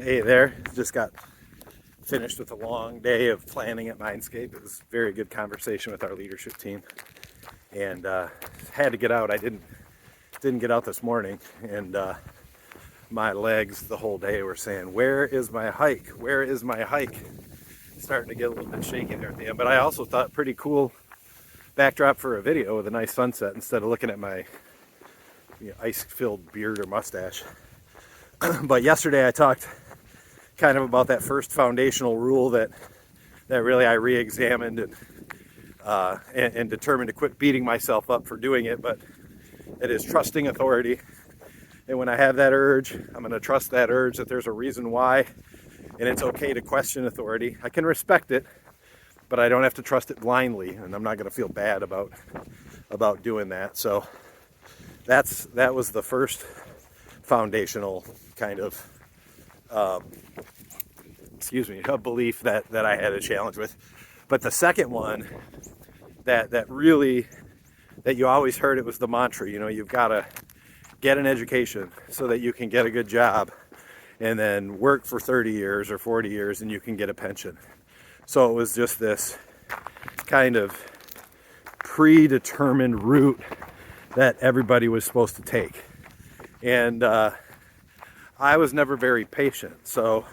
Hey there, just got finished with a long day of planning at Mindscape. It was a very good conversation with our leadership team, and had to get out. I didn't get out this morning, and my legs the whole day were saying, "Where is my hike? Where is my hike?" Starting to get a little bit shaky there at the end, but I also thought pretty cool backdrop for a video with a nice sunset instead of looking at my ice-filled beard or mustache. But yesterday I talked kind of about that first foundational rule that really I re-examined and determined to quit beating myself up for doing it. But it is trusting authority, and when I have that urge, I'm going to trust that urge, that there's a reason why, and it's okay to question authority. I can respect it, but I don't have to trust it blindly, and I'm not going to feel bad about doing that. So that was the first foundational kind of a belief that I had a challenge with. But the second one that you always heard, it was the mantra, you've got to get an education so that you can get a good job and then work for 30 years or 40 years and you can get a pension. So it was just this kind of predetermined route that everybody was supposed to take. And I was never very patient. So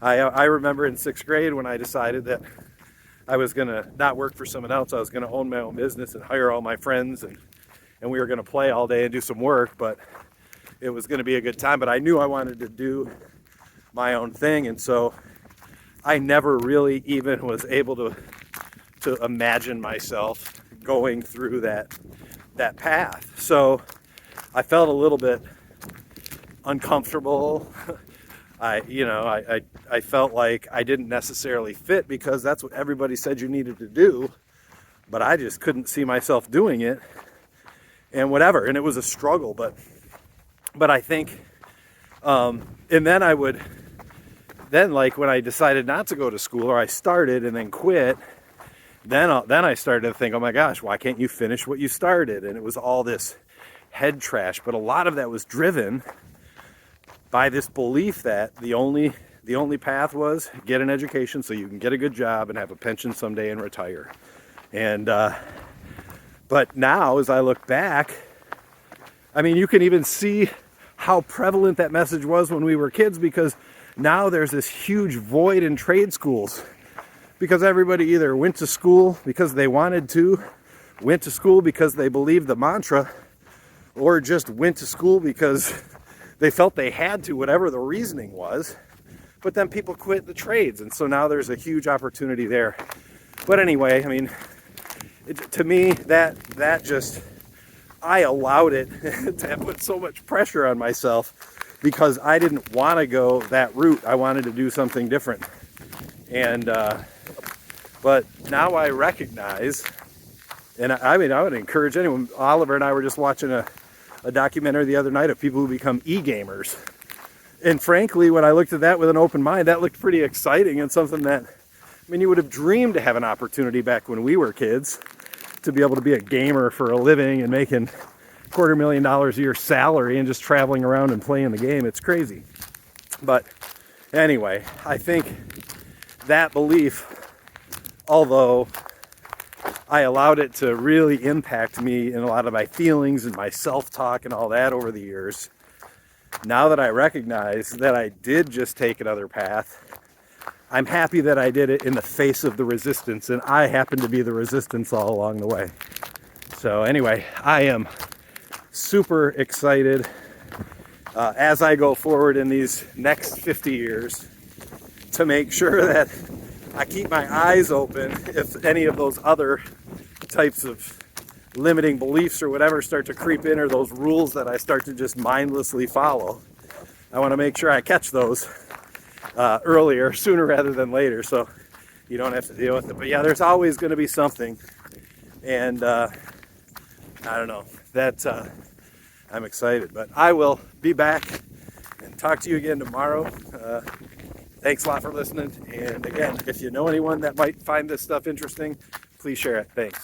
I remember in 6th grade when I decided that I was going to not work for someone else. I was going to own my own business and hire all my friends, and we were going to play all day and do some work, but it was going to be a good time. But I knew I wanted to do my own thing, and so I never really even was able to imagine myself going through that path. So I felt a little bit uncomfortable. I felt like I didn't necessarily fit because that's what everybody said you needed to do, but I just couldn't see myself doing it, and whatever. And it was a struggle, but I think, and then like when I decided not to go to school, or I started and then quit, then I started to think, oh my gosh, why can't you finish what you started? And it was all this head trash, but a lot of that was driven by this belief that the only path was get an education so you can get a good job and have a pension someday and retire. And but now, as I look back, I mean, you can even see how prevalent that message was when we were kids, because now there's this huge void in trade schools, because everybody either went to school because they wanted to, went to school because they believed the mantra, or just went to school because they felt they had to, whatever the reasoning was. But then people quit the trades, and so now there's a huge opportunity there. But anyway, I mean, to me, that just, I allowed it to put so much pressure on myself because I didn't want to go that route. I wanted to do something different. And but now I recognize, and I mean, I would encourage anyone. Oliver and I were just watching a documentary the other night of people who become e-gamers. And frankly, when I looked at that with an open mind, that looked pretty exciting, and something that, I mean, you would have dreamed to have an opportunity back when we were kids to be able to be a gamer for a living and making $250,000 a year salary and just traveling around and playing the game. It's crazy. But anyway, I think that belief, although I allowed it to really impact me in a lot of my feelings and my self-talk and all that over the years, now that I recognize that I did just take another path, I'm happy that I did it in the face of the resistance, and I happen to be the resistance all along the way. So anyway, I am super excited as I go forward in these next 50 years to make sure that I keep my eyes open if any of those other types of limiting beliefs or whatever start to creep in, or those rules that I start to just mindlessly follow. I want to make sure I catch those earlier, sooner rather than later, so you don't have to deal with it. But yeah, there's always going to be something, and I don't know, that I'm excited. But I will be back and talk to you again tomorrow. Thanks a lot for listening, and again, if you know anyone that might find this stuff interesting, please share it. Thanks.